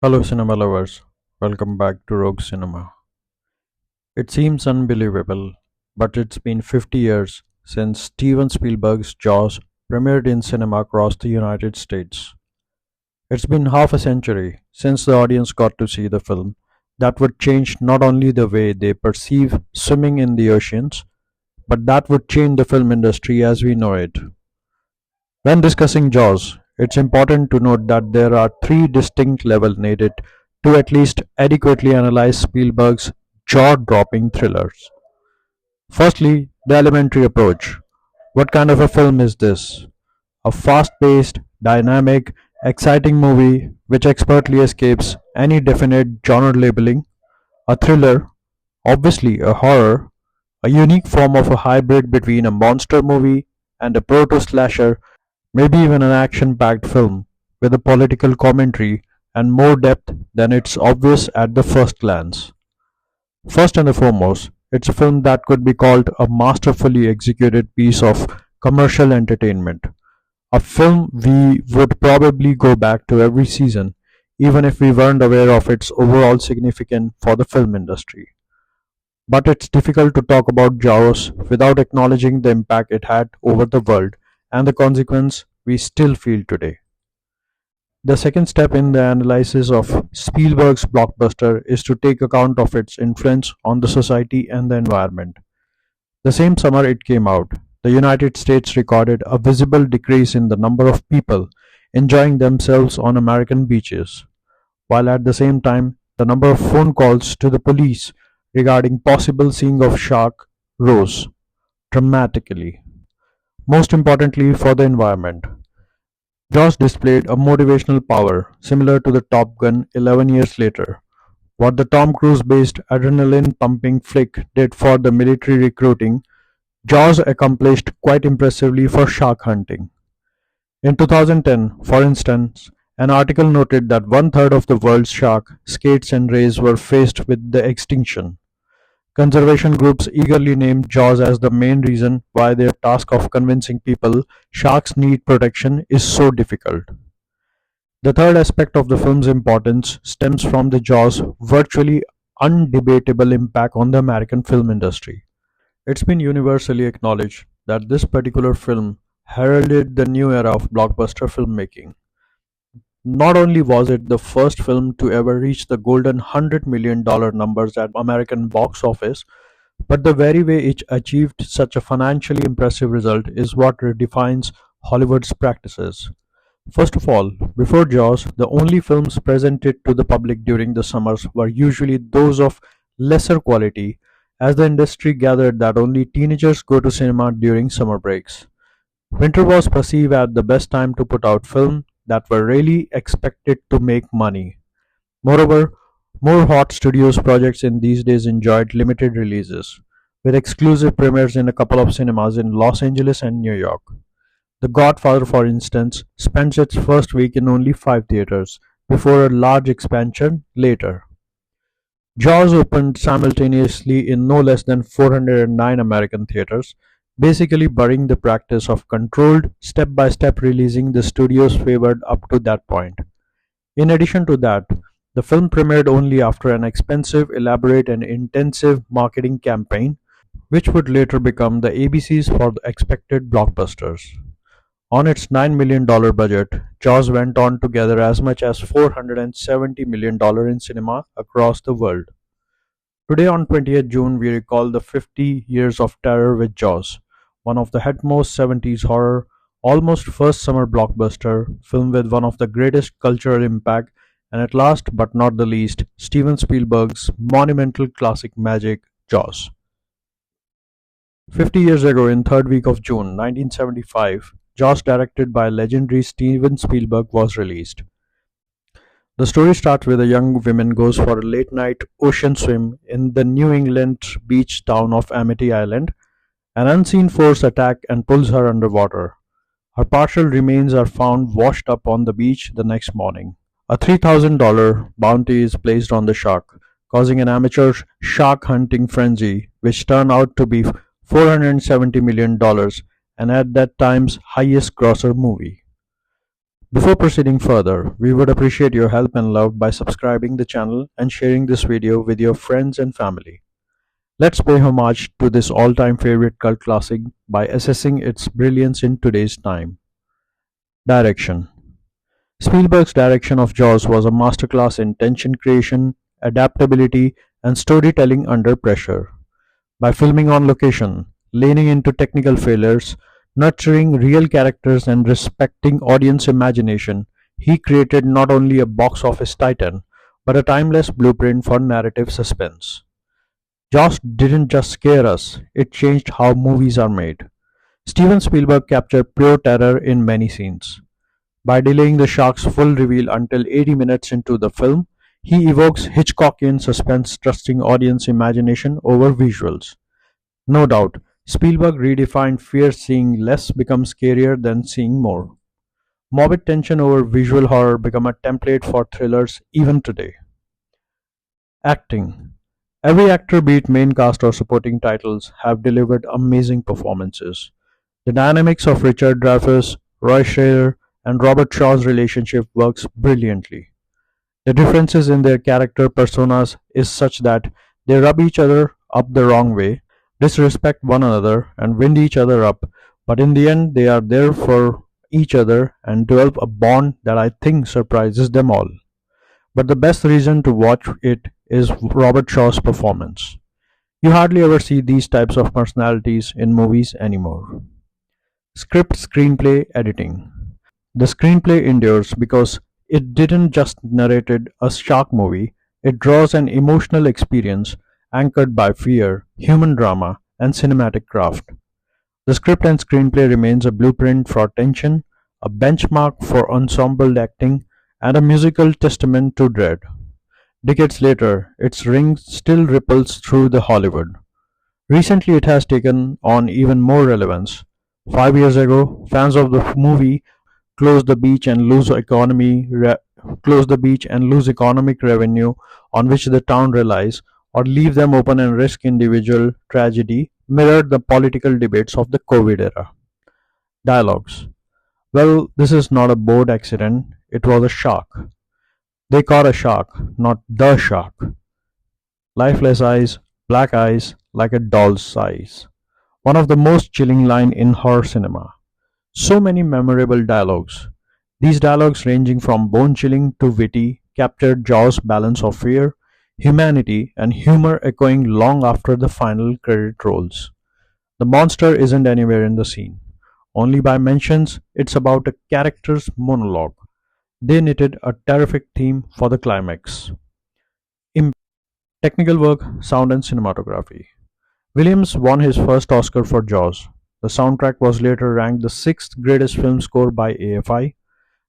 Hello, cinema lovers. Welcome back to Rogue Cinema. It seems unbelievable, but it's been 50 years since Steven Spielberg's Jaws premiered in cinema across the United States. It's been half a century since the audience got to see the film that would change not only the way they perceive swimming in the oceans, but that would change the film industry as we know it. When discussing Jaws, it's important to note that there are three distinct levels needed to at least adequately analyze Spielberg's jaw-dropping thrillers. Firstly, the elementary approach. What kind of a film is this? A fast-paced, dynamic, exciting movie which expertly escapes any definite genre labeling, a thriller, obviously a horror, a unique form of a hybrid between a monster movie and a proto-slasher, maybe even an action-packed film with a political commentary and more depth than it's obvious at the first glance. First and foremost, it's a film that could be called a masterfully executed piece of commercial entertainment. A film we would probably go back to every season, even if we weren't aware of its overall significance for the film industry. But it's difficult to talk about Jaws without acknowledging the impact it had over the world and the consequence we still feel today. The second step in the analysis of Spielberg's blockbuster is to take account of its influence on the society and the environment. The same summer it came out, the United States recorded a visible decrease in the number of people enjoying themselves on American beaches, while at the same time the number of phone calls to the police regarding possible seeing of shark rose dramatically. Most importantly for the environment, Jaws displayed a motivational power similar to the Top Gun 11 years later. What the Tom Cruise based adrenaline pumping flick did for the military recruiting, Jaws accomplished quite impressively for shark hunting. In 2010, for instance, an article noted that one third of the world's shark skates and rays were faced with the extinction. Conservation groups eagerly named Jaws as the main reason why their task of convincing people sharks need protection is so difficult. The third aspect of the film's importance stems from the Jaws' virtually undebatable impact on the American film industry. It's been universally acknowledged that this particular film heralded the new era of blockbuster filmmaking. Not only was it the first film to ever reach the golden $100 million numbers at American box office, but the very way it achieved such a financially impressive result is what redefines Hollywood's practices. First of all, before Jaws, the only films presented to the public during the summers were usually those of lesser quality, as the industry gathered that only teenagers go to cinema during summer breaks. Winter was perceived as the best time to put out films that were really expected to make money. Moreover, more hot studios projects in these days enjoyed limited releases, with exclusive premieres in a couple of cinemas in Los Angeles and New York. The Godfather, for instance, spent its first week in only 5 theaters, before a large expansion later. Jaws opened simultaneously in no less than 409 American theaters, basically burying the practice of controlled, step by step releasing the studios favored up to that point. In addition to that, the film premiered only after an expensive, elaborate, and intensive marketing campaign, which would later become the ABCs for the expected blockbusters. On its $9 million budget, Jaws went on to gather as much as $470 million in cinema across the world. Today, on 20th June, we recall the 50 years of terror with Jaws, one of the headmost 70s horror, almost first summer blockbuster film with one of the greatest cultural impact, and at last but not the least, Steven Spielberg's monumental classic magic, Jaws. 50 years ago, in third week of June 1975, Jaws, directed by legendary Steven Spielberg, was released. The story starts with a young woman goes for a late night ocean swim in the New England beach town of Amity Island. An unseen force attacks and pulls her underwater. Her partial remains are found washed up on the beach the next morning. A $3,000 bounty is placed on the shark, causing an amateur shark hunting frenzy, which turned out to be $470 million and at that time's highest grosser movie. Before proceeding further, we would appreciate your help and love by subscribing the channel and sharing this video with your friends and family. Let's pay homage to this all-time favorite cult classic by assessing its brilliance in today's time. Direction. Spielberg's direction of Jaws was a masterclass in tension creation, adaptability, and storytelling under pressure. By filming on location, leaning into technical failures, nurturing real characters, and respecting audience imagination, he created not only a box office titan, but a timeless blueprint for narrative suspense. Jaws didn't just scare us, it changed how movies are made. Steven Spielberg captured pure terror in many scenes. By delaying the shark's full reveal until 80 minutes into the film, he evokes Hitchcockian suspense, trusting audience imagination over visuals. No doubt, Spielberg redefined fear, seeing less becomes scarier than seeing more. Morbid tension over visual horror become a template for thrillers even today. Acting. Every actor, be it main cast or supporting titles, have delivered amazing performances. The dynamics of Richard Dreyfuss, Roy Scheider, and Robert Shaw's relationship works brilliantly. The differences in their character personas is such that they rub each other up the wrong way, disrespect one another, and wind each other up, but in the end they are there for each other and develop a bond that I think surprises them all. But the best reason to watch it is Robert Shaw's performance. You hardly ever see these types of personalities in movies anymore. Script, screenplay, editing. The screenplay endures because it didn't just narrated a shark movie, it draws an emotional experience anchored by fear, human drama, and cinematic craft. The script and screenplay remains a blueprint for tension, a benchmark for ensemble acting, and a musical testament to dread. Decades later, its ring still ripples through the Hollywood. Recently, it has taken on even more relevance. 5 years ago, fans of the movie close the beach and lose economic revenue on which the town relies, or leave them open and risk individual tragedy, mirrored the political debates of the COVID era. Dialogues. Well, this is not a boat accident, it was a shark. They caught a shark, not the shark. Lifeless eyes, like a doll's size. One of the most chilling line in horror cinema. So many memorable dialogues. These dialogues, ranging from bone chilling to witty, captured Jaw's balance of fear, humanity, and humor echoing long after the final credit rolls. The monster isn't anywhere in the scene. Only by mentions, it's about a character's monologue. They knitted a terrific theme for the climax. Im- Technical work, sound, and cinematography. Williams won his first Oscar for Jaws. The soundtrack was later ranked the sixth greatest film score by AFI.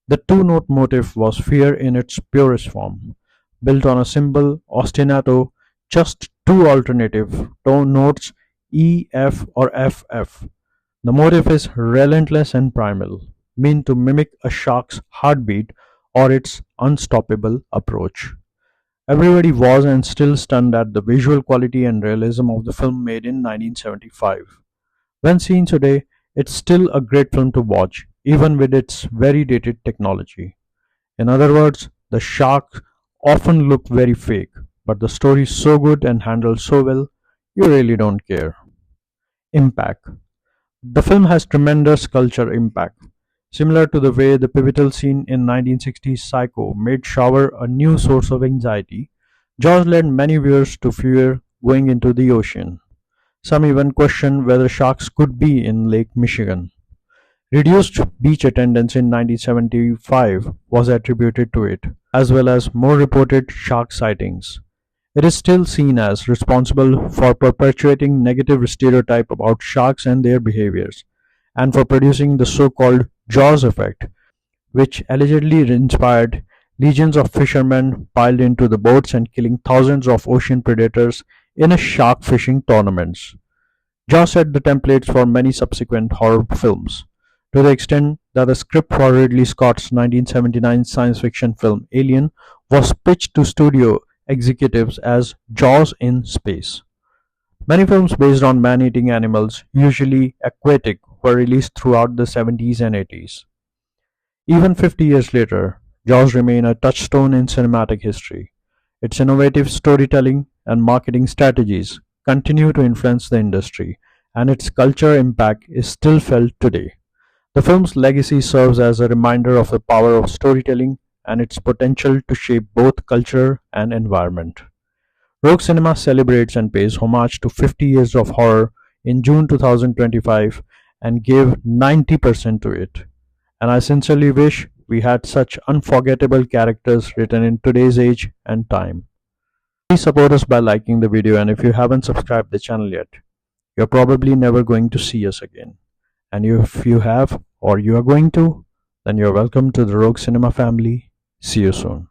The two-note motif was fear in its purest form, built on a simple ostinato, just two alternative tone notes E, F, or F, F. The motif is relentless and primal, meant to mimic a shark's heartbeat or its unstoppable approach. Everybody was and still stunned at the visual quality and realism of the film made in 1975. When seen today, it's still a great film to watch, even with its very dated technology. In other words, the sharks often look very fake, but the story is so good and handled so well, you really don't care. Impact. The film has tremendous culture impact. Similar to the way the pivotal scene in 1960's Psycho made shower a new source of anxiety, Jaws led many viewers to fear going into the ocean. Some even questioned whether sharks could be in Lake Michigan. Reduced beach attendance in 1975 was attributed to it, as well as more reported shark sightings. It is still seen as responsible for perpetuating negative stereotype about sharks and their behaviors, and for producing the so-called Jaws effect, which allegedly inspired legions of fishermen piled into the boats and killing thousands of ocean predators in a shark fishing tournaments. Jaws set the templates for many subsequent horror films, to the extent that the script for Ridley Scott's 1979 science fiction film Alien was pitched to studio executives as Jaws in space. Many films based on man-eating animals, usually aquatic, were released throughout the 70s and 80s. Even 50 years later, Jaws remain a touchstone in cinematic history. Its innovative storytelling and marketing strategies continue to influence the industry, and its cultural impact is still felt today. The film's legacy serves as a reminder of the power of storytelling and its potential to shape both culture and environment. Rogue Cinema celebrates and pays homage to 50 years of horror in June 2025 and gave 90% to it. And I sincerely wish we had such unforgettable characters written in today's age and time. Please support us by liking the video, and if you haven't subscribed the channel yet, you're probably never going to see us again. And if you have or you are going to, then you're welcome to the Rogue Cinema family. See you soon.